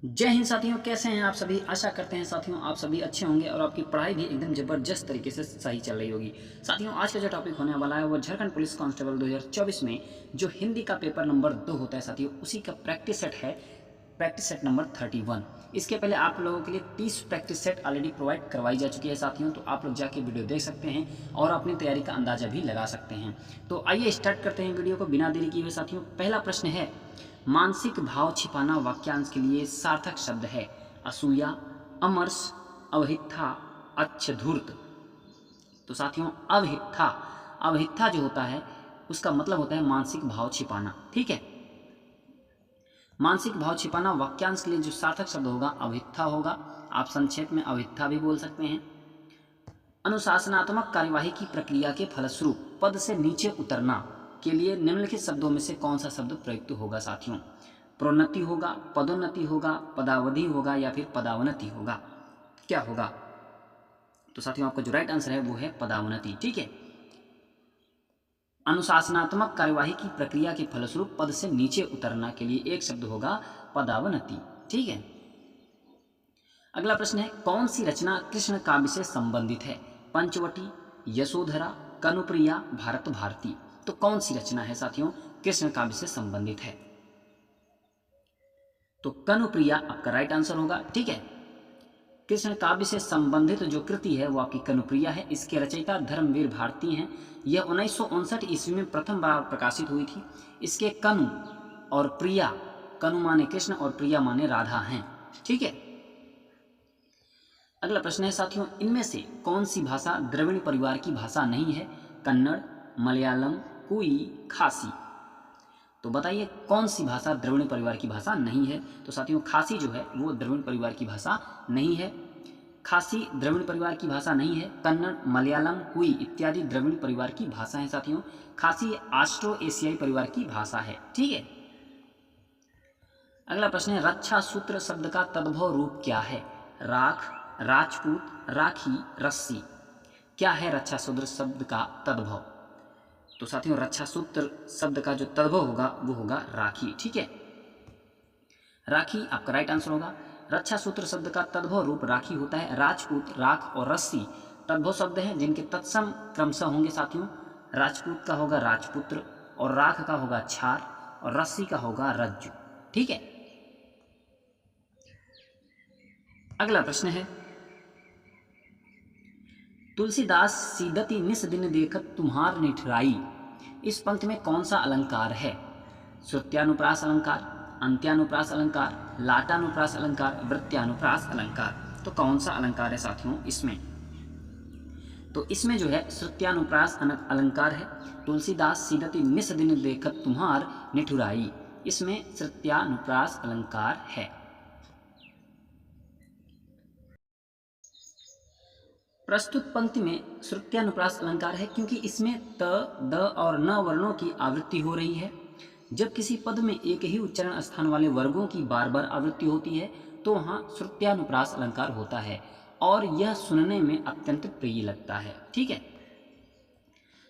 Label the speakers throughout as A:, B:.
A: जय हिंद साथियों, कैसे हैं आप सभी। आशा करते हैं साथियों आप सभी अच्छे होंगे और आपकी पढ़ाई भी एकदम ज़बरदस्त तरीके से सही चल रही होगी। साथियों आज का जो टॉपिक होने वाला है वो झारखंड पुलिस कांस्टेबल 2024 में जो हिंदी का पेपर नंबर 2 होता है साथियों, उसी का प्रैक्टिस सेट है। Practice set number 31। इसके पहले आप लोगों के लिए 30 प्रैक्टिस सेट ऑलरेडी प्रोवाइड करवाई जा चुकी है साथियों, तो आप लोग जाके वीडियो देख सकते हैं और अपनी तैयारी का अंदाजा भी लगा सकते हैं। तो आइए स्टार्ट करते हैं वीडियो को बिना देरी किए हुए साथियों। पहला प्रश्न है, मानसिक भाव छिपाना वाक्यांश के लिए सार्थक शब्द है। असूया, अमर्ष, अवहिथा, अच्छधूर्त। तो साथियों अवहिथा, अवहिथा जो होता है उसका मतलब होता है मानसिक भाव छिपाना। ठीक है, मानसिक भाव छिपाना वाक्यांश के लिए जो सार्थक शब्द होगा अवहिथा होगा। आप संक्षेप में अवहिथा भी बोल सकते हैं। अनुशासनात्मक कार्यवाही की प्रक्रिया के फलस्वरूप पद से नीचे उतरना के लिए निम्नलिखित शब्दों में से कौन सा शब्द प्रयुक्त होगा साथियों। प्रोन्नति होगा, पदोन्नति होगा, पदावधि होगा या फिर पदावनति होगा। क्या होगा? तो साथियों आपका जो राइट आंसर है वो है पदावनति। ठीक है, अनुशासनात्मक कार्यवाही की प्रक्रिया के फलस्वरूप पद से नीचे उतरना के लिए एक शब्द होगा पदावनति। ठीक है, अगला प्रश्न है, कौन सी रचना कृष्ण काव्य से संबंधित है। पंचवटी, यशोधरा, कनुप्रिया, भारत भारती। तो कौन सी रचना है साथियों कृष्ण काव्य से संबंधित है? तो कनुप्रिया आपका राइट आंसर होगा। ठीक है, कृष्ण काव्य से संबंधित जो कृति है वो आपकी कनुप्रिया है। इसके रचयिता धर्मवीर भारती हैं। यह 1959 ईस्वी में प्रथम बार प्रकाशित हुई थी। इसके कनु और प्रिया, कनु माने कृष्ण और प्रिया माने राधा हैं। ठीक है, अगला प्रश्न है साथियों, इनमें से कौन सी भाषा द्रविड़ परिवार की भाषा नहीं है। कन्नड़, मलयालम, कुई, खासी। तो बताइए कौन सी भाषा द्रविड़ परिवार की भाषा नहीं है। तो साथियों खासी जो है वो द्रविड़ परिवार की भाषा नहीं है। खासी द्रविड़ परिवार की भाषा नहीं है। कन्नड़, मलयालम, कुई इत्यादि द्रविड़ परिवार की भाषा है साथियों। खासी ऑस्ट्रो एशियाई परिवार की भाषा है। ठीक है, अगला प्रश्न है, रक्षा सूत्र शब्द का तद्भव रूप क्या है। राख, राजपूत, राखी, रस्सी। क्या है रक्षा सूत्र शब्द का तद्भव? तो साथियों रक्षा सूत्र शब्द का जो तद्भव होगा वो होगा राखी। ठीक है, राखी आपका राइट आंसर होगा। रक्षा सूत्र शब्द का तद्भव रूप राखी होता है। राजपूत, राख और रस्सी तद्भव शब्द हैं जिनके तत्सम क्रमशः होंगे साथियों। राजपूत का होगा राजपुत्र और राख का होगा छार और रस्सी का होगा रज्जु। ठीक है, अगला प्रश्न है, तुलसीदास सीदति निस दिन देखत तुम्हार निठराई। इस पंक्ति में कौन सा अलंकार है। श्रुत्यानुप्रास अलंकार, अंत्यानुप्रास अलंकार, लाटानुप्रास अलंकार, वृत्त्यानुप्रास अलंकार। तो कौन सा अलंकार है साथियों इसमें? तो इसमें जो है श्रुत्यानुप्रास अलंकार है। तुलसीदास सीदति निस दिन देखत तुम्हार निठुराई, इसमें श्रुत्यानुप्रास अलंकार है। प्रस्तुत पंक्ति में श्रुत्यानुप्रास अलंकार है क्योंकि इसमें त, द और न वर्णों की आवृत्ति हो रही है। जब किसी पद में एक ही उच्चारण स्थान वाले वर्गों की बार बार आवृत्ति होती है तो वहाँ श्रुत्यानुप्रास अलंकार होता है और यह सुनने में अत्यंत प्रिय लगता है। ठीक है,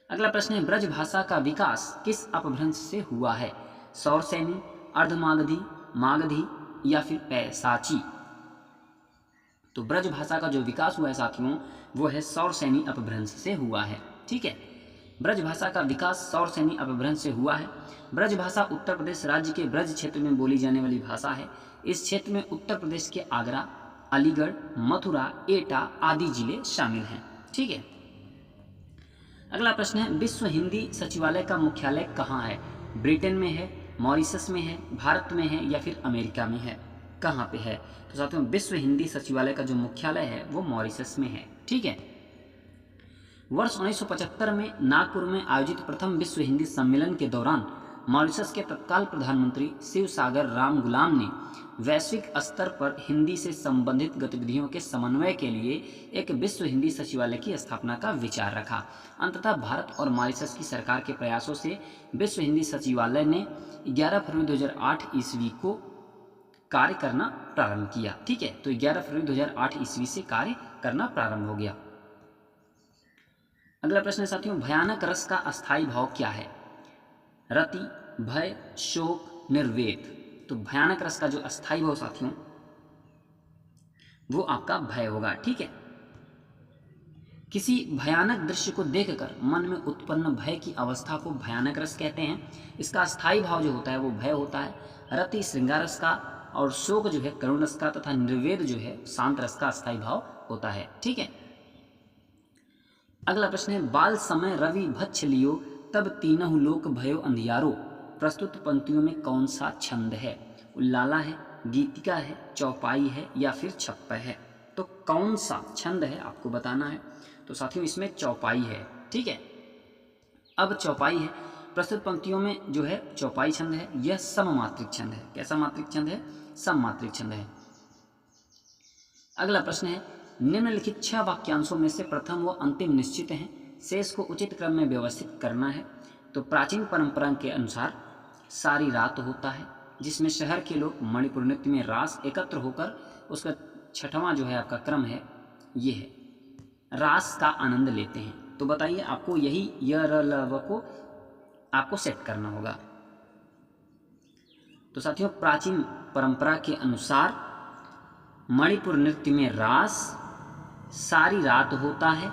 A: अगला प्रश्न है, ब्रज भाषा का विकास किस अपभ्रंश से हुआ है। सौरसैनी, अर्धमागधी, मागधी या फिर पैसाची। तो ब्रज भाषा का जो विकास हुआ है साथियों वो है सौरसैनी अपभ्रंश से हुआ है। ठीक है, ब्रज भाषा का विकास सौरसैनी अपभ्रंश से हुआ है। ब्रज भाषा उत्तर प्रदेश राज्य के ब्रज क्षेत्र में बोली जाने वाली भाषा है। इस क्षेत्र में उत्तर प्रदेश के आगरा, अलीगढ़, मथुरा, एटा आदि जिले शामिल हैं। ठीक है, अगला प्रश्न है, विश्व हिंदी सचिवालय का मुख्यालय कहाँ है। ब्रिटेन में है, मॉरिशस में है, भारत में है या फिर अमेरिका में है। कहाँ पे है? तो साथियों विश्व हिंदी सचिवालय का जो मुख्यालय है वो मॉरिशस में है। ठीक है, वर्ष 1975 में नागपुर में आयोजित प्रथम विश्व हिंदी सम्मेलन के दौरान मॉरिशस के तत्काल प्रधानमंत्री शिवसागर राम गुलाम ने वैश्विक स्तर पर हिंदी से संबंधित गतिविधियों के समन्वय के लिए एक विश्व हिंदी सचिवालय की स्थापना का विचार रखा। अंततः भारत और मॉरिशस की सरकार के प्रयासों से विश्व हिंदी सचिवालय ने 11 फरवरी 2008 ईस्वी को कार्य करना प्रारंभ किया। ठीक है, तो 11 फरवरी 2008 ईस्वी से कार्य करना प्रारंभ हो गया। अगला प्रश्न है साथियों, भयानक रस का अस्थायी भाव क्या है। रति, भय, शोक, निर्वेद। तो भयानक रस का जो अस्थायी भाव साथियों वो आपका भय होगा। ठीक है, किसी भयानक दृश्य को देखकर मन में उत्पन्न भय की अवस्था को भयानक रस कहते हैं। इसका स्थायी भाव जो होता है वो भय होता है। रति श्रृंगार रस का और शोक जो है करुण रस का तथा निर्वेद जो है शांत रस का स्थायी भाव होता है। ठीक है, अगला प्रश्न है, बाल समय रवि भक्ष लियो तब तीनहु लोक भयो अंधियारो। प्रस्तुत पंक्तियों में कौन सा छंद है? उल्लाला है, गीतिका है, चौपाई है या फिर छप्पय है? तो कौन सा छंद है आपको बताना है। तो साथियों इसमें चौपाई है। ठीक है, अब चौपाई है, प्रस्तुत पंक्तियों में जो है चौपाई छंद है, यह सममात्रिक छंद है। कैसा मात्रिक छंद है? सममात्रिक छंद है। अगला प्रश्न है, निम्नलिखित 6 वाक्यांशों में से प्रथम व अंतिम निश्चित हैं, शेष को उचित क्रम में व्यवस्थित करना है। तो प्राचीन परंपरा के अनुसार सारी रात होता है, जिसमें शहर के लोग मणिपुर नृत्य में रास एकत्र होकर, उसका छठवां जो है आपका क्रम है ये है, रास का आनंद लेते हैं। तो बताइए आपको यही य र ल व को आपको सेट करना होगा। तो साथियों प्राचीन परंपरा के अनुसार मणिपुर नृत्य में रास सारी रात होता है,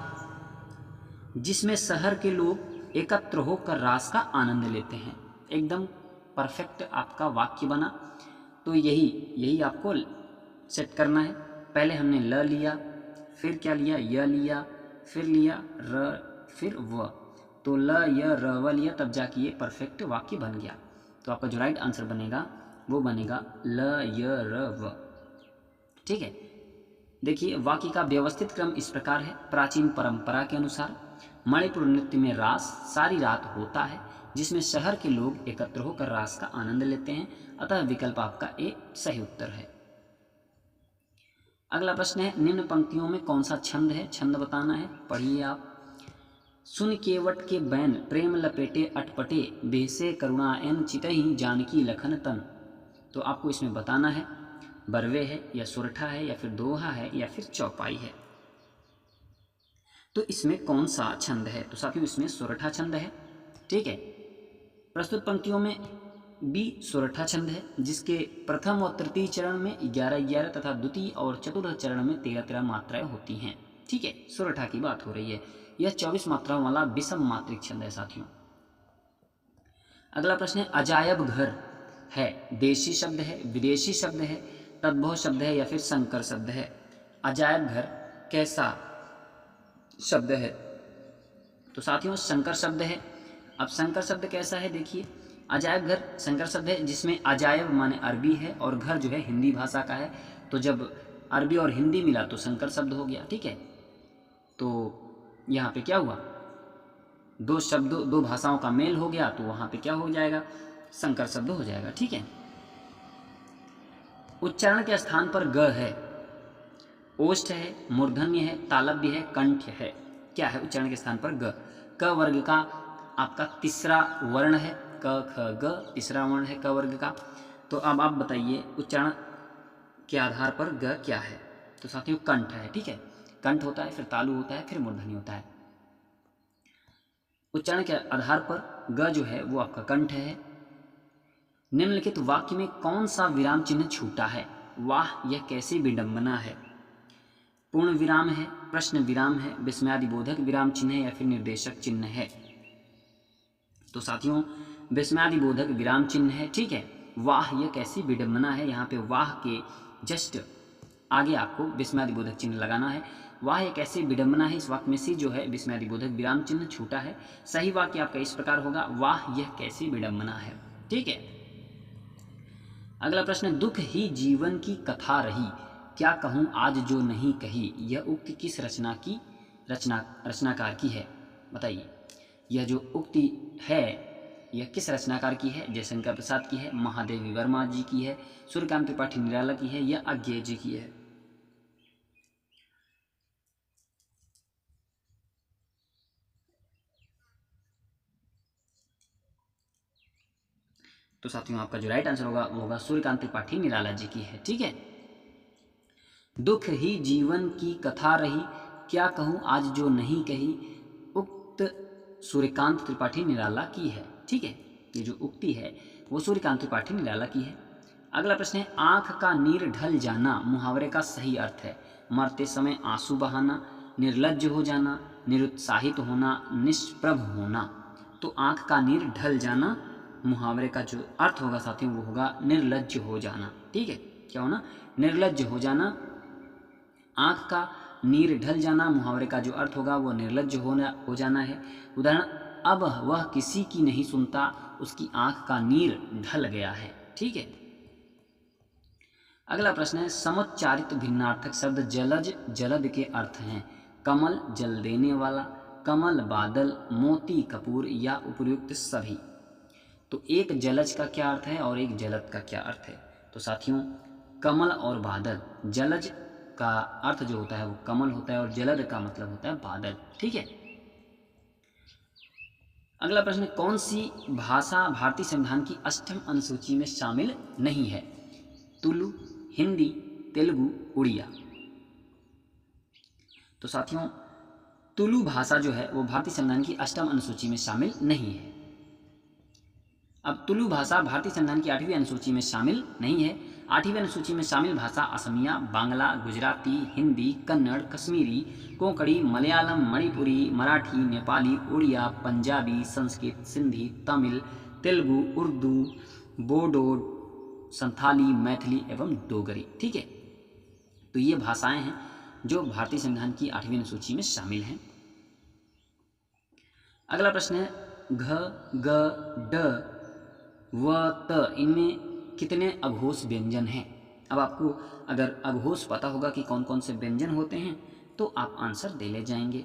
A: जिसमें शहर के लोग एकत्र होकर रास का आनंद लेते हैं। एकदम परफेक्ट आपका वाक्य बना। तो यही आपको सेट करना है। पहले हमने ल लिया, फिर क्या लिया? य लिया, फिर लिया र, फिर व। तो ल य र व लिया, तब जाके ये परफेक्ट वाक्य बन गया। तो आपका जो राइट आंसर बनेगा वो बनेगा ल य र व। ठीक है, देखिए वाक्य का व्यवस्थित क्रम इस प्रकार है। प्राचीन परंपरा के अनुसार मणिपुर नृत्य में रास सारी रात होता है, जिसमें शहर के लोग एकत्र होकर रास का आनंद लेते हैं। अतः विकल्प आपका ए सही उत्तर है। अगला प्रश्न है, निम्न पंक्तियों में कौन सा छंद है? छंद बताना है, पढ़िए आप। सुन केवट के बैन प्रेम लपेटे अटपटे, बेसे करुणा एन चितहि जानकी लखन तन। तो आपको इसमें बताना है बरवे है या सुरठा है या फिर दोहा है या फिर चौपाई है। तो इसमें कौन सा छंद है? तो साथियों इसमें सुरठा छंद है। ठीक है, प्रस्तुत पंक्तियों में बी सुरठा छंद है, जिसके प्रथम और तृतीय चरण में 11-11 तथा द्वितीय और चतुर्थ चरण में 13-13 मात्राएं होती हैं। ठीक है, सुरठा की बात हो रही है। यह 24 मात्राओं वाला विषम मात्रिक छंद है साथियों। अगला प्रश्न है, अजायब घर है देशी शब्द है, विदेशी शब्द है, तद्भव शब्द है या फिर संकर शब्द है? अजायब घर कैसा शब्द है? तो साथियों संकर शब्द है। अब संकर शब्द कैसा है? देखिए, अजायब घर संकर शब्द है, जिसमें अजायब माने अरबी है और घर जो है हिंदी भाषा का है। तो जब अरबी और हिंदी मिला तो संकर शब्द हो गया। ठीक है, तो यहाँ पे क्या हुआ? दो शब्द, दो भाषाओं का मेल हो गया, तो वहाँ पे क्या हो जाएगा? संकर शब्द हो जाएगा। ठीक है, उच्चारण के स्थान पर ग है, ओष्ठ है, मूर्धन्य है, तालव्य है, कंठ है। क्या है उच्चारण के स्थान पर? ग। क वर्ग का आपका तीसरा वर्ण है, क ख ग तीसरा वर्ण है क वर्ग का। तो अब आप बताइए उच्चारण के आधार पर ग क्या है? तो साथियों कंठ है। ठीक है, कंठ होता है, फिर तालु होता है, फिर मूर्धन्य होता है। उच्चारण के आधार पर ग जो है वो आपका कंठ है। निम्नलिखित वाक्य में कौन सा विराम चिन्ह छूटा है? वाह यह कैसी विडंबना है। पूर्ण विराम है, प्रश्न विराम है, विस्मयादिबोधक विराम चिन्ह है या फिर निर्देशक चिन्ह है? तो साथियों विस्मयादिबोधक विराम चिन्ह है। ठीक है, वाह यह कैसी विडंबना है, यहाँ पे वाह के जस्ट आगे आपको विस्मयादिबोधक चिन्ह लगाना है। वाह यह कैसी विडंबना है, इस वाक्य में सी जो है विस्मयादिबोधक विराम चिन्ह छूटा है। सही वाक्य आपका इस प्रकार होगा, वाह यह कैसी विडंबना है। ठीक है, अगला प्रश्न, दुख ही जीवन की कथा रही, क्या कहूँ आज जो नहीं कही। यह उक्ति किस रचनाकार की है? बताइए, यह जो उक्ति है यह किस रचनाकार की है? जयशंकर प्रसाद की है, महादेवी वर्मा जी की है, सूर्यकांत त्रिपाठी निराला की है या अज्ञेय जी की है? तो साथियों आपका जो राइट आंसर होगा वो होगा सूर्यकांत त्रिपाठी निराला जी की है। ठीक है, दुख ही जीवन की कथा रही, क्या कहूँ आज जो नहीं कही, उक्त सूर्यकांत त्रिपाठी निराला की है। ठीक है, ये जो उक्ति है वो सूर्यकांत त्रिपाठी निराला की है। अगला प्रश्न है आंख का नीर ढल जाना मुहावरे का सही अर्थ है। मरते समय आंसू बहाना, निर्लज्ज हो जाना, निरुत्साहित होना, निष्प्रभ होना। तो आंख का नीर ढल जाना मुहावरे का जो अर्थ होगा साथियों वो होगा निर्लज्ज हो जाना। ठीक है, क्या होना? निर्लज्ज हो जाना। आंख का नीर ढल जाना मुहावरे का जो अर्थ होगा वो निर्लज्ज हो जाना है। उदाहरण, अब वह किसी की नहीं सुनता, उसकी आंख का नीर ढल गया है। ठीक है। अगला प्रश्न है समुच्चारित भिन्नार्थक शब्द जलज जलद के अर्थ हैं। कमल जल देने वाला, कमल बादल, मोती कपूर या उपयुक्त सभी। तो एक जलज का क्या अर्थ है और एक जलद का क्या अर्थ है? तो साथियों कमल और बादल, जलज का अर्थ जो होता है वो कमल होता है और जलद का मतलब होता है बादल। ठीक है। अगला प्रश्न, कौन सी भाषा भारतीय संविधान की 8वीं अनुसूची में शामिल नहीं है? तुलु, हिंदी, तेलुगु, उड़िया। तो साथियों तुलु भाषा जो है वो भारतीय संविधान की 8वीं अनुसूची में शामिल नहीं है। अब तुलु भाषा भारतीय संविधान की 8वीं अनुसूची में शामिल नहीं है। 8वीं अनुसूची में शामिल भाषा असमिया, बांग्ला, गुजराती, हिंदी, कन्नड़, कश्मीरी, कोंकणी, मलयालम, मणिपुरी, मराठी, नेपाली, उड़िया, पंजाबी, संस्कृत, सिंधी, तमिल, तेलुगु, उर्दू, बोडो, संथाली, मैथिली एवं डोगरी। ठीक है। तो ये भाषाएं हैं जो भारतीय संविधान की 8वीं अनुसूची में शामिल हैं। अगला प्रश्न है घ, ग, ड, व, त इनमें कितने अघोष व्यंजन हैं? अब आपको अगर अघोष पता होगा कि कौन कौन से व्यंजन होते हैं तो आप आंसर दे ले जाएंगे।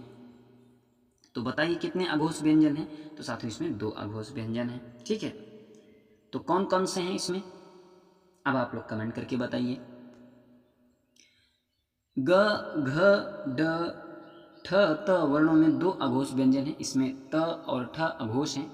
A: तो बताइए कितने अघोष व्यंजन हैं? तो साथियों इसमें 2 अघोष व्यंजन हैं। ठीक है। तो कौन कौन से हैं इसमें? अब आप लोग कमेंट करके बताइए। ग, घ, ड, ठ, त वर्णों में 2 अघोष व्यंजन हैं। इसमें त और ठ अघोष हैं।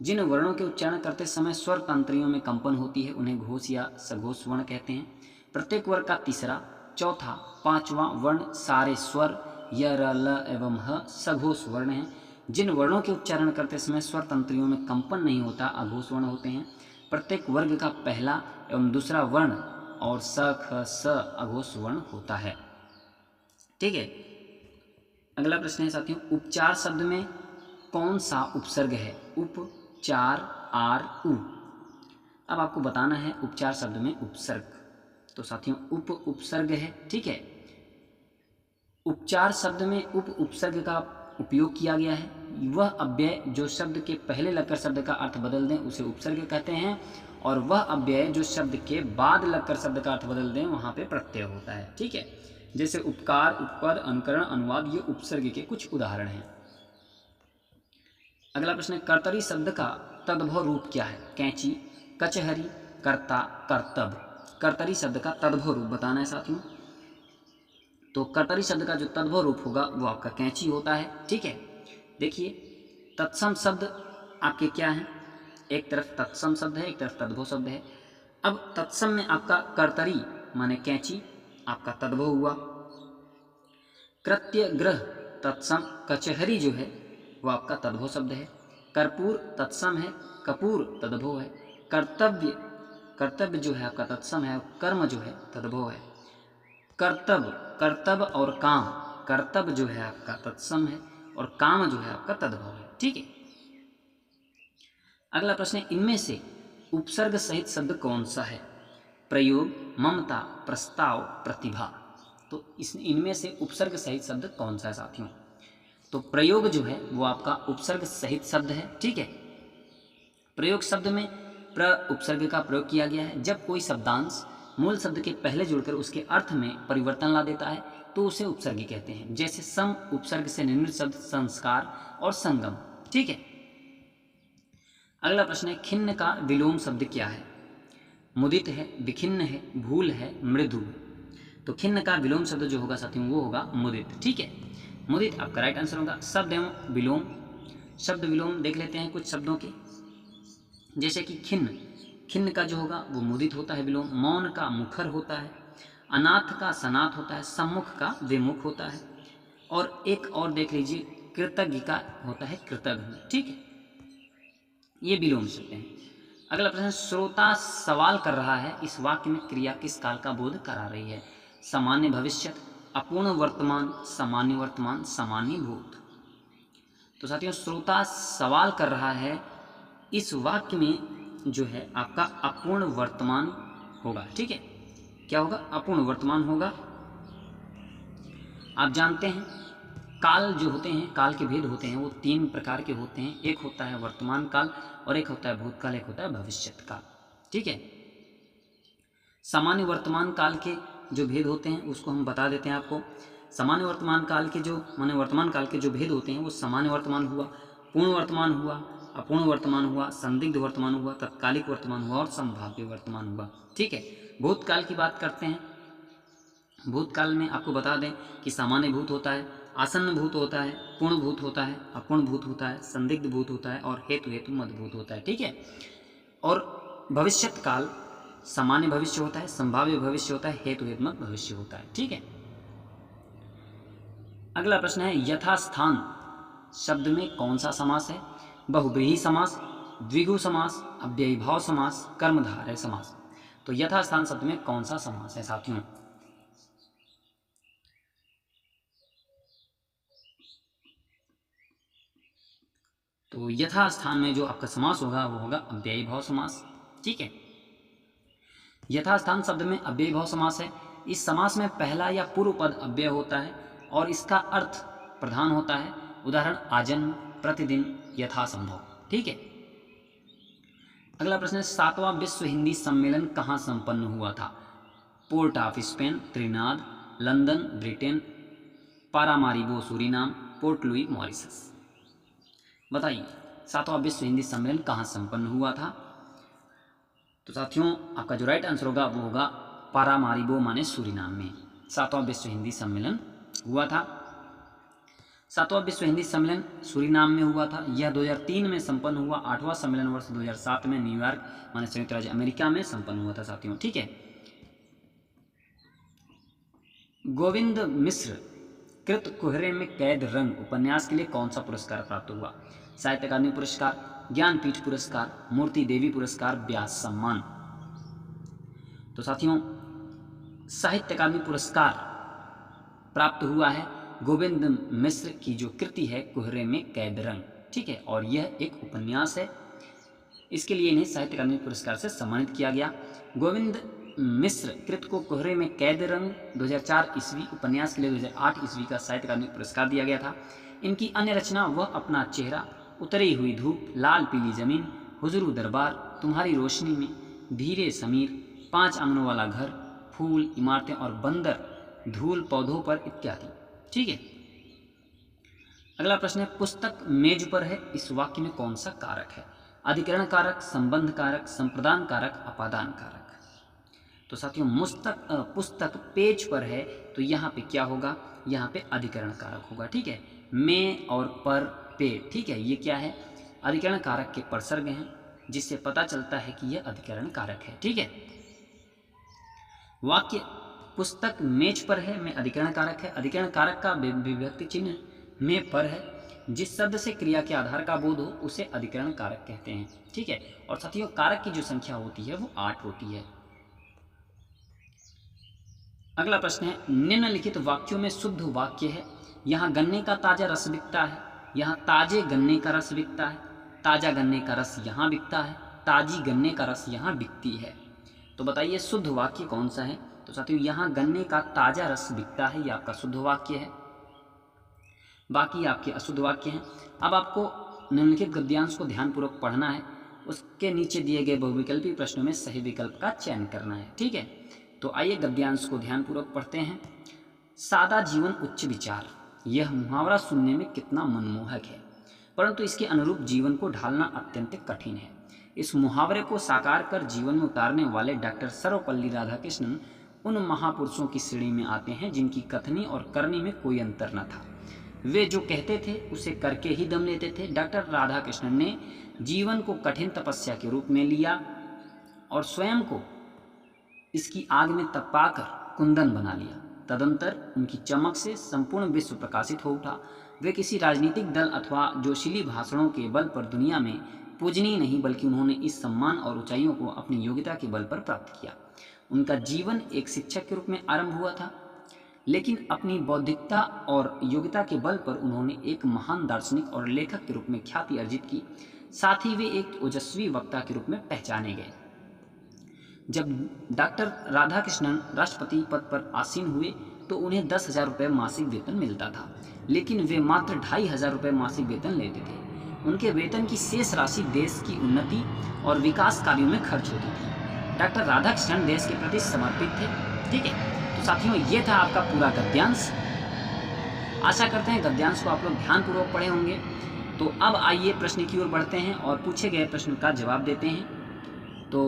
A: जिन वर्णों के उच्चारण करते समय स्वर तंत्रियों में कंपन होती है उन्हें घोष या सघोष वर्ण कहते हैं। प्रत्येक वर्ग का तीसरा, चौथा, 5वां वर्ण सारे स्वर य, र, ल एवं ह सघोष वर्ण हैं। जिन वर्णों के उच्चारण करते समय स्वर तंत्रियों में कंपन नहीं होता अघोष वर्ण होते हैं। प्रत्येक वर्ग का पहला एवं दूसरा वर्ण और स, ख, स अघोष वर्ण होता है। ठीक है। अगला प्रश्न है साथियों उपचार शब्द में कौन सा उपसर्ग है? उपचार, आर, उ। अब आपको बताना है उपचार शब्द में उपसर्ग। तो साथियों उपसर्ग है। ठीक है। उपचार शब्द में उपसर्ग का उपयोग किया गया है। वह अव्यय जो शब्द के पहले लगकर शब्द का अर्थ बदल दें उसे उपसर्ग कहते हैं और वह अव्यय जो शब्द के बाद लगकर शब्द का अर्थ बदल दें वहां पे प्रत्यय होता है। ठीक है। जैसे उपकार, उपपद, अनुकरण, अनुवाद ये उपसर्ग के कुछ उदाहरण हैं। अगला प्रश्न है कर्तरी शब्द का तद्भव रूप क्या है? कैंची, कचहरी, कर्ता, कर्तव्य। कर्तरी शब्द का तद्भव रूप बताना है साथियों। तो कर्तरी शब्द का जो तद्भव रूप होगा वो आपका कैंची होता है। ठीक है। देखिए तत्सम शब्द आपके क्या हैं? एक तरफ तत्सम शब्द है, एक तरफ तद्भव शब्द है। अब तत्सम में आपका कर्तरी माने कैंची आपका तद्भव हुआ। कृत्य, ग्रह तत्सम, कचहरी जो है वो आपका तद्भव शब्द है। कर्पूर तत्सम है, कपूर तद्भव है। कर्तव्य, कर्तव्य जो है आपका तत्सम है, कर्म जो है तद्भव है। कर्तव्य, कर्तव्य और काम, कर्तव्य जो है आपका तत्सम है और काम जो है आपका तद्भव है। ठीक है। अगला प्रश्न है इनमें से उपसर्ग सहित शब्द कौन सा है? प्रयोग, ममता, प्रस्ताव, प्रतिभा। तो इनमें से उपसर्ग सहित शब्द कौन सा है साथियों? तो प्रयोग जो है वो आपका उपसर्ग सहित शब्द है। ठीक है। प्रयोग शब्द में प्र उपसर्ग का प्रयोग किया गया है। जब कोई शब्दांश मूल शब्द के पहले जुड़कर उसके अर्थ में परिवर्तन ला देता है तो उसे उपसर्गी कहते हैं। जैसे सम उपसर्ग से निर्मित शब्द संस्कार और संगम। ठीक है। अगला प्रश्न है खिन्न का विलोम शब्द क्या है? मुदित है, विखिन्न है, भूल है, मृदु। तो खिन्न का विलोम शब्द जो होगा साथियों वो होगा मुदित। ठीक है। मुदित आपका राइट आंसर होगा। शब्द एवं विलोम, शब्द विलोम देख लेते हैं कुछ शब्दों के। जैसे कि खिन्न, खिन्न का जो होगा वो मुदित होता है विलोम। मौन का मुखर होता है। अनाथ का सनाथ होता है। सम्मुख का विमुख होता है। और एक और देख लीजिए कृतज्ञ का होता है कृतज्ञ। ठीक है। ये विलोम शब्द हैं। अगला प्रश्न, श्रोता सवाल कर रहा है, इस वाक्य में क्रिया किस काल का बोध करा रही है? सामान्य भविष्य, अपूर्ण वर्तमान, सामान्य वर्तमान, सामान्य भूत। तो साथियों, श्रोता सवाल कर रहा है, इस वाक्य में जो है आपका अपूर्ण वर्तमान होगा। ठीक है, क्या होगा? अपूर्ण वर्तमान होगा। आप जानते हैं काल जो होते हैं, काल के भेद होते हैं, वो 3 प्रकार के होते हैं। एक होता है वर्तमान काल, और एक होता है भूतकाल, एक होता है भविष्यत काल। ठीक है, सामान्य वर्तमान काल के जो भेद होते हैं उसको हम बता देते हैं आपको। सामान्य वर्तमान काल के जो माने वर्तमान काल के जो भेद होते हैं वो सामान्य वर्तमान हुआ, पूर्ण वर्तमान हुआ, अपूर्ण वर्तमान हुआ, संदिग्ध वर्तमान हुआ, तत्कालिक वर्तमान हुआ और संभाव्य वर्तमान हुआ। ठीक है, भूतकाल की बात करते हैं। भूतकाल में आपको बता दें कि सामान्य भूत होता है, आसन्न भूत होता है, पूर्ण भूत होता है, अपूर्ण भूत होता है, संदिग्ध भूत होता है और हेतु हेतु मद भूत होता है। ठीक है, और भविष्यत काल सामान्य भविष्य होता है, संभाव्य भविष्य होता है, हेतु हेतु मद भविष्य होता है। ठीक है, अगला प्रश्न है, यथास्थान शब्द में कौन सा समास है? बहुब्रीहि समास, द्विगु समास, अव्ययीभाव समास, कर्मधारय समास। तो यथास्थान शब्द में कौन सा समास है साथियों? तो यथास्थान में जो आपका समास होगा वो होगा अव्ययीभाव समास। ठीक है, यथास्थान शब्द में अव्ययीभाव समास है। इस समास में पहला या पूर्व पद अव्यय होता है और इसका अर्थ प्रधान होता है। उदाहरण, आजन्म, प्रतिदिन, यथासंभव। ठीक है, अगला प्रश्न है, 7वां विश्व हिंदी सम्मेलन कहाँ संपन्न हुआ था? Port of Spain, त्रिनाद, London, Britain, Paramaribo, Suriname, port Louis, Mauritius. बताइए, 7वां विश्व हिंदी सम्मेलन कहाँ संपन्न हुआ था? तो साथियों, आपका जो राइट आंसर होगा वो होगा पारामारिबो माने सूरीनाम में 7वां विश्व हिंदी सम्मेलन हुआ था। 7वां विश्व हिंदी सम्मेलन सूरीनाम में हुआ था। यह 2003 में संपन्न हुआ। 8वां सम्मेलन वर्ष 2007 में न्यूयॉर्क माने संयुक्त राज्य अमेरिका में संपन्न हुआ था साथियों। ठीक है, गोविंद मिश्र कृत कुहरे में कैद रंग उपन्यास के लिए कौन सा पुरस्कार प्राप्त हुआ? साहित्य अकादमी पुरस्कार, ज्ञानपीठ पुरस्कार, मूर्ति देवी पुरस्कार, व्यास सम्मान। तो साथियों, साहित्य अकादमी पुरस्कार प्राप्त हुआ है गोविंद मिश्र की जो कृति है कुहरे में कैद रंग। ठीक है, और यह एक उपन्यास है, इसके लिए इन्हें साहित्य अकादमी पुरस्कार से सम्मानित किया गया। गोविंद मिश्र कृत को कुहरे में कैद रंग 2004 ईस्वी, उपन्यास के लिए 2008 ईस्वी का साहित्य अकादमी पुरस्कार दिया गया था। इनकी अन्य रचना वह अपना चेहरा, उतरी हुई धूप, लाल पीली जमीन, हुजूर दरबार, तुम्हारी रोशनी में, धीरे समीर, 5 आंगनों वाला घर, फूल, इमारतें और बंदर, धूल पौधों पर इत्यादि। ठीक है, अगला प्रश्न है, पुस्तक मेज पर है, इस वाक्य में कौन सा कारक है? अधिकरण कारक, संबंध कारक, संप्रदान कारक, अपादान कारक। तो साथियों, पुस्तक पेज पर है तो यहाँ पे क्या होगा? यहाँ पे अधिकरण कारक होगा। ठीक है, में और पर, पे। ठीक है, ये क्या है? अधिकरण कारक के परसर्ग हैं, जिससे पता चलता है कि यह अधिकरण कारक है। ठीक है, वाक्य पुस्तक मेज पर है में अधिकरण कारक है। अधिकरण कारक का विभक्ति चिन्ह में पर है। जिस शब्द से क्रिया के आधार का बोध हो उसे अधिकरण कारक कहते हैं। ठीक है, और साथियों, कारक की जो संख्या होती है वो 8 होती है। अगला प्रश्न है, निम्नलिखित वाक्यों में शुद्ध वाक्य है। यहाँ गन्ने का ताजा रस बिकता है, यहाँ ताजे गन्ने का रस बिकता है, ताजा गन्ने का रस यहाँ बिकता है, ताजी गन्ने का रस यहाँ बिकती है। तो बताइए शुद्ध वाक्य कौन सा है? तो साथियों, यहाँ गन्ने का ताजा रस बिकता है, ये आपका शुद्ध वाक्य है, बाकी आपके अशुद्ध वाक्य हैं। अब आपको निम्नलिखित गद्यांश को ध्यानपूर्वक पढ़ना है, उसके नीचे दिए गए बहुविकल्पी प्रश्नों में सही विकल्प का चयन करना है। ठीक है, तो आइए गद्यांश को ध्यानपूर्वक पढ़ते हैं। सादा जीवन उच्च विचार, यह मुहावरा सुनने में कितना मनमोहक है, परंतु इसके अनुरूप जीवन को ढालना अत्यंत कठिन है। इस मुहावरे को साकार कर जीवन में उतारने वाले डॉक्टर सर्वपल्ली राधाकृष्णन उन महापुरुषों की श्रेणी में आते हैं जिनकी कथनी और करनी में कोई अंतर न था। वे जो कहते थे उसे करके ही दम लेते थे। डॉक्टर राधाकृष्णन ने जीवन को कठिन तपस्या के रूप में लिया और स्वयं को इसकी आग में तपाकर कुंदन बना लिया। तदंतर उनकी चमक से संपूर्ण विश्व प्रकाशित हो उठा। वे किसी राजनीतिक दल अथवा जोशीली भाषणों के बल पर दुनिया में पूजनीय नहीं बल्कि उन्होंने इस सम्मान और ऊंचाइयों को अपनी योग्यता के बल पर प्राप्त किया। उनका जीवन एक शिक्षक के रूप में आरंभ हुआ था, लेकिन अपनी बौद्धिकता और योग्यता के बल पर उन्होंने एक महान दार्शनिक और लेखक के रूप में ख्याति अर्जित की। साथ ही वे एक ओजस्वी वक्ता के रूप में पहचाने गए। जब डॉक्टर राधाकृष्णन राष्ट्रपति पद पर आसीन हुए तो उन्हें 10,000 रुपये मासिक वेतन मिलता था, लेकिन वे मात्र 2,500 रुपये मासिक वेतन लेते थे। उनके वेतन की शेष राशि देश की उन्नति और विकास कार्यों में खर्च होती थी। डॉक्टर राधाकृष्णन देश के प्रति समर्पित थे। ठीक है, तो साथियों ये था आपका पूरा गद्यांश। आशा करते हैं गद्यांश को आप लोग ध्यानपूर्वक पढ़े होंगे। तो अब आइए प्रश्न की ओर बढ़ते हैं और पूछे गए प्रश्न का जवाब देते हैं। तो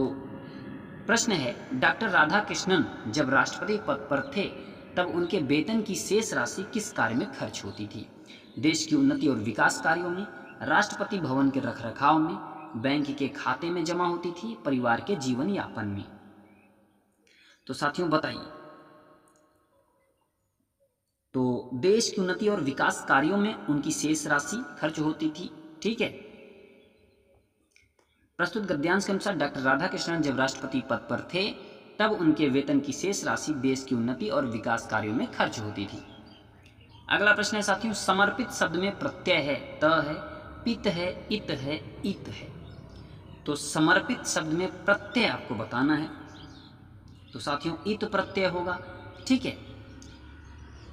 A: प्रश्न है, डॉक्टर राधाकृष्णन जब राष्ट्रपति पद पर थे तब उनके वेतन की शेष राशि किस कार्य में खर्च होती थी? देश की उन्नति और विकास कार्यों में, राष्ट्रपति भवन के रखरखाव में, बैंक के खाते में जमा होती थी, परिवार के जीवन यापन में। तो साथियों बताइए। तो देश की उन्नति और विकास कार्यों में उनकी शेष राशि खर्च होती थी। ठीक है, प्रस्तुत गद्यांश के अनुसार डॉक्टर राधाकृष्णन जब राष्ट्रपति पद पर थे तब उनके वेतन की शेष राशि देश की उन्नति और विकास कार्यों में खर्च होती थी। अगला प्रश्न है साथियों, समर्पित शब्द में प्रत्यय है, त है, पित है, इत है, इत है। तो समर्पित शब्द में प्रत्यय आपको बताना है। तो साथियों इत प्रत्यय होगा। ठीक है,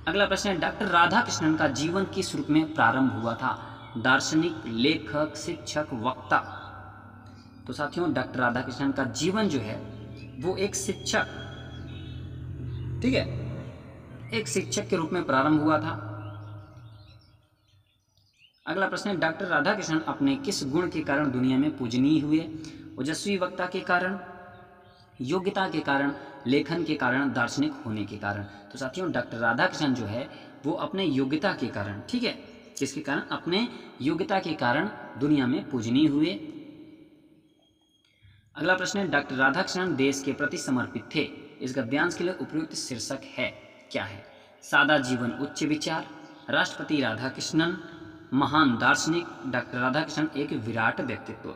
A: अगला प्रश्न है, डॉक्टर राधाकृष्णन का जीवन किस रूप में प्रारंभ हुआ था? दार्शनिक, लेखक, शिक्षक, वक्ता। तो साथियों डॉक्टर राधाकृष्णन का जीवन जो है वो एक शिक्षक, ठीक है, एक शिक्षक के रूप में प्रारंभ हुआ था। अगला प्रश्न है, डॉक्टर राधाकृष्णन अपने किस गुण के कारण दुनिया में पूजनीय हुए? ओजस्वी वक्ता के कारण, योग्यता के कारण, लेखन के कारण, दार्शनिक होने के कारण। तो साथियों डॉक्टर राधाकृष्णन जो है वो अपने योग्यता के कारण, ठीक है, किसके कारण? अपने योग्यता के कारण दुनिया में पूजनीय हुए। अगला प्रश्न है, डॉक्टर राधाकृष्णन देश के प्रति समर्पित थे। इस गद्यांश के लिए उपयुक्त शीर्षक है क्या है? सादा जीवन उच्च विचार, राष्ट्रपति राधाकृष्णन, महान दार्शनिक, डॉक्टर राधाकृष्णन एक विराट व्यक्तित्व।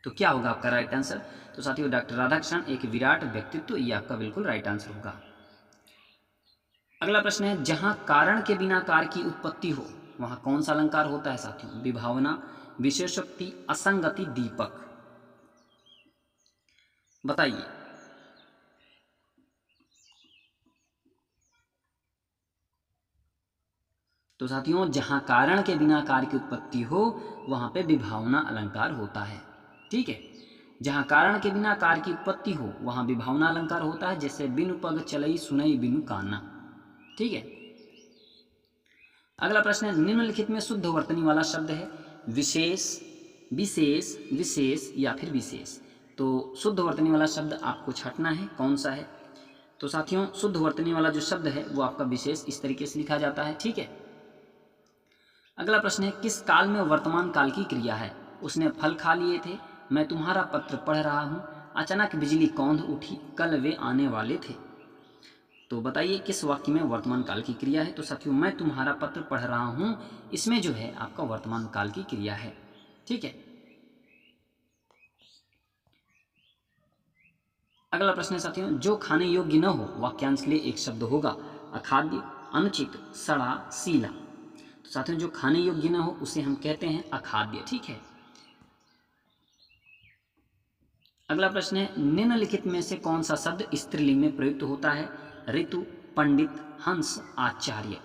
A: तो क्या होगा आपका राइट आंसर? तो साथियों डॉक्टर राधाकृष्णन एक विराट व्यक्तित्व, ये आपका बिल्कुल राइट आंसर होगा। अगला प्रश्न है, जहां कारण के बिना कार्य की उत्पत्ति हो वहां कौन सा अलंकार होता है साथियों? विभावना, विशेषोक्ति, असंगति, दीपक। बताइए। तो साथियों जहां कारण के बिना कार्य की उत्पत्ति हो वहां पे विभावना अलंकार होता है। ठीक है, जहां कारण के बिना कार्य की उत्पत्ति हो वहां विभावना अलंकार होता है, जैसे बिनु पग चलई सुनई बिनु काना। ठीक है, अगला प्रश्न है, निम्नलिखित में शुद्ध वर्तनी वाला शब्द है? विशेष, विशेष, विशेष या फिर विशेष। तो शुद्ध वर्तनी वाला शब्द आपको छांटना है, कौन सा है? तो साथियों शुद्ध वर्तनी वाला जो शब्द है वो आपका विशेष इस तरीके से लिखा जाता है। ठीक है, अगला प्रश्न है, किस काल में वर्तमान काल की क्रिया है? उसने फल खा लिए थे, मैं तुम्हारा पत्र पढ़ रहा हूँ, अचानक बिजली कौंध उठी, कल वे आने वाले थे। तो बताइए किस वाक्य में वर्तमान काल की क्रिया है? तो साथियों मैं तुम्हारा पत्र पढ़ रहा हूँ, इसमें जो है आपका वर्तमान काल की क्रिया है। ठीक है, अगला प्रश्न है साथियों, जो खाने योग्य न हो वाक्यांश के लिए एक शब्द होगा? अखाद्य, अनुचित, सड़ा, सीला। तो साथियों जो खाने योग्य न हो उसे हम कहते हैं अखाद्य। ठीक है, अगला प्रश्न है, निम्नलिखित में से कौन सा शब्द स्त्रीलिंग में प्रयुक्त होता है? ऋतु, पंडित, हंस, आचार्य।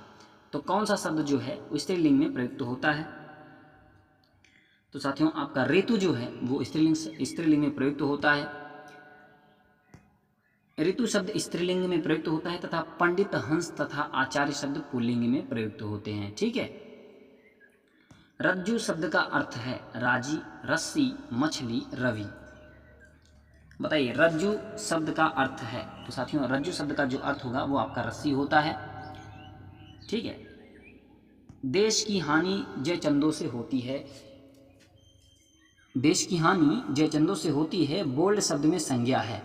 A: तो कौन सा शब्द जो है स्त्रीलिंग में प्रयुक्त होता है? तो साथियों आपका ऋतु जो है वो स्त्रीलिंग में प्रयुक्त होता है। ऋतु शब्द स्त्रीलिंग में प्रयुक्त होता है तथा पंडित, हंस तथा आचार्य शब्द पुल्लिंग में प्रयुक्त होते हैं। ठीक है, रज्जु शब्द का अर्थ है राजी, रस्सी, मछली, रवि। बताइए रज्जु शब्द का अर्थ है? तो साथियों रज्जु शब्द का जो अर्थ होगा वो आपका रस्सी होता है। ठीक है, देश की हानि जय चंदों से होती है, देश की हानि जय चंदों से होती है, बोल्ड शब्द में संज्ञा है?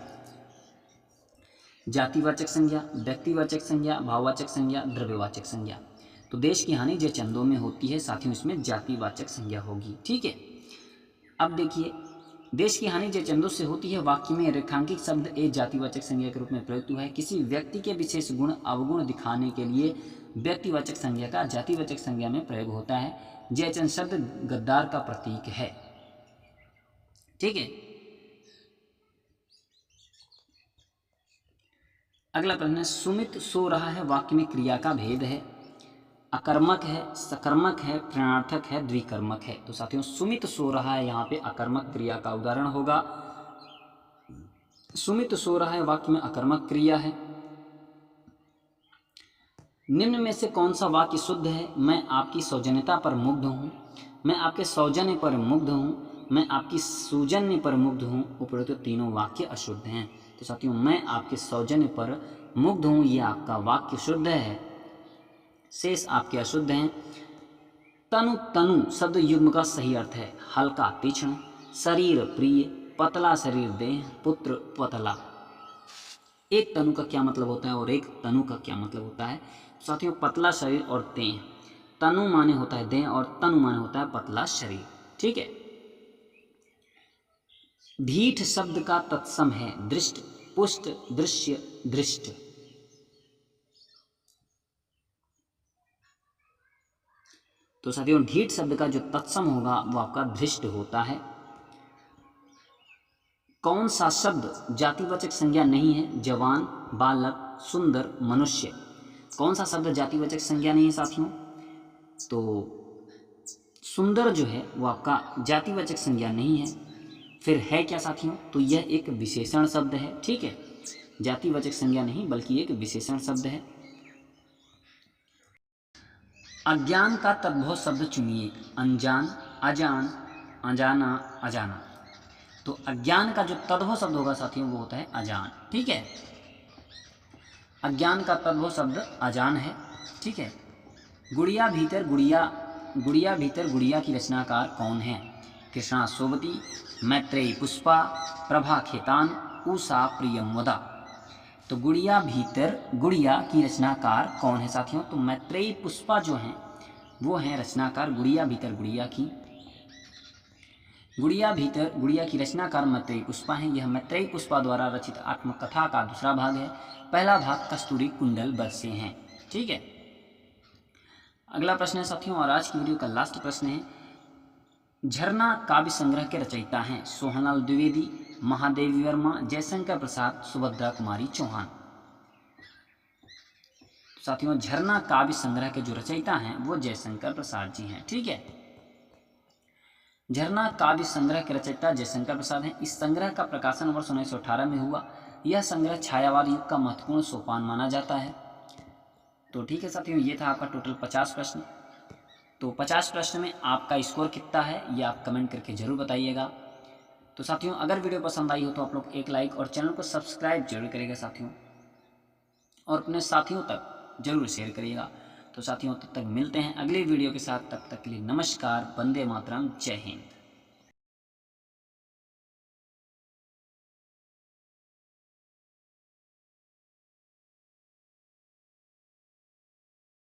A: जातिवाचक संज्ञा, व्यक्तिवाचक संज्ञा, भाववाचक संज्ञा, द्रव्यवाचक संज्ञा। तो देश की हानि जय चंदों में होती है, साथियों इसमें जातिवाचक संज्ञा होगी। ठीक है, अब देखिए, देश की हानि जय चंदों से होती है वाक्य में रेखांकित शब्द एक जातिवाचक संज्ञा के रूप में प्रयुक्त हुआ है। किसी व्यक्ति के विशेष गुण अवगुण दिखाने के लिए व्यक्तिवाचक संज्ञा का जातिवाचक संज्ञा में प्रयोग होता है। जयचंद शब्द गद्दार का प्रतीक है। ठीक है, अगला प्रश्न है, सुमित सो रहा है वाक्य में क्रिया का भेद है। अकर्मक है, सकर्मक है, प्रणार्थक है, द्विकर्मक है। तो साथियों, सुमित सो रहा है यहाँ पे अकर्मक क्रिया का उदाहरण होगा। सुमित सो रहा है वाक्य में अकर्मक क्रिया है। निम्न में से कौन सा वाक्य शुद्ध है? मैं आपकी सौजन्यता पर मुग्ध हूँ, मैं आपके सौजन्य पर मुग्ध हूँ, मैं आपकी सौजन्य पर मुग्ध हूँ। उपरोक्त तीनों वाक्य अशुद्ध हैं। तो साथियों, मैं आपके सौजन्य पर मुग्ध हूँ, ये आपका वाक्य शुद्ध है, शेष आपके अशुद्ध हैं। तनु, तनु शब्द युग्म का सही अर्थ है हल्का तीक्ष्ण, शरीर प्रिय, पतला शरीर देह, पुत्र पतला। एक तनु का क्या मतलब होता है और एक तनु का क्या मतलब होता है? साथियों, पतला शरीर और देह, तनु माने होता है देह और तनु माने होता है पतला शरीर। ठीक है। ढीठ शब्द का तत्सम है दृष्ट, पुष्ट, दृश्य, दृष्ट। तो साथियों, ढीठ शब्द का जो तत्सम होगा वो आपका धृष्ट होता है। कौन सा शब्द जातिवाचक संज्ञा नहीं है? जवान, बालक, सुंदर, मनुष्य। कौन सा शब्द जातिवाचक संज्ञा नहीं है साथियों? तो सुंदर जो है वो आपका जातिवाचक संज्ञा नहीं है। फिर है क्या साथियों? तो यह एक विशेषण शब्द है। ठीक है, जातिवाचक संज्ञा नहीं बल्कि एक विशेषण शब्द है। अज्ञान का तद्भव शब्द चुनिए। अनजान, अजान, अजाना, अजाना। तो अज्ञान का जो तद्भव शब्द होगा साथियों वो होता है अजान। ठीक है, अज्ञान का तद्भव शब्द अजान है। ठीक है। गुड़िया भीतर गुड़िया, गुड़िया भीतर गुड़िया की रचनाकार कौन है? कृष्णा सोबती, मैत्रेयी पुष्पा, प्रभा खेतान, उषा प्रियमवदा। तो गुड़िया भीतर गुड़िया की रचनाकार कौन है साथियों? तो मैत्रेयी पुष्पा जो हैं वो हैं रचनाकार गुड़िया भीतर गुड़िया की। गुड़िया भीतर गुड़िया की रचनाकार मैत्रेयी पुष्पा हैं। यह मैत्रेयी पुष्पा द्वारा रचित आत्मकथा का दूसरा भाग है। पहला भाग कस्तूरी कुंडल बरसे हैं। ठीक है। अगला प्रश्न है साथियों, और आज की वीडियो का लास्ट प्रश्न है, झरना काव्य संग्रह के रचयिता हैं सोहनलाल द्विवेदी, महादेवी वर्मा, जयशंकर प्रसाद, सुभद्रा कुमारी चौहान। साथियों, झरना काव्य संग्रह के जो रचयिता हैं वो जयशंकर प्रसाद जी हैं। ठीक है, झरना काव्य संग्रह के रचयिता जयशंकर प्रसाद हैं। इस संग्रह का प्रकाशन वर्ष 1918 में हुआ। यह संग्रह छायावाद युग का महत्वपूर्ण सोपान माना जाता है। तो ठीक है साथियों, ये था आपका टोटल 50 प्रश्न। तो 50 प्रश्न में आपका स्कोर कितना है ये आप कमेंट करके जरूर बताइएगा। तो साथियों, अगर वीडियो पसंद आई हो तो आप लोग एक लाइक और चैनल को सब्सक्राइब जरूर करिएगा साथियों, और अपने साथियों तक जरूर शेयर करिएगा। तो साथियों, तब तक मिलते हैं अगली वीडियो के साथ। तब तक के लिए नमस्कार, वंदे मातरम, जय हिंद।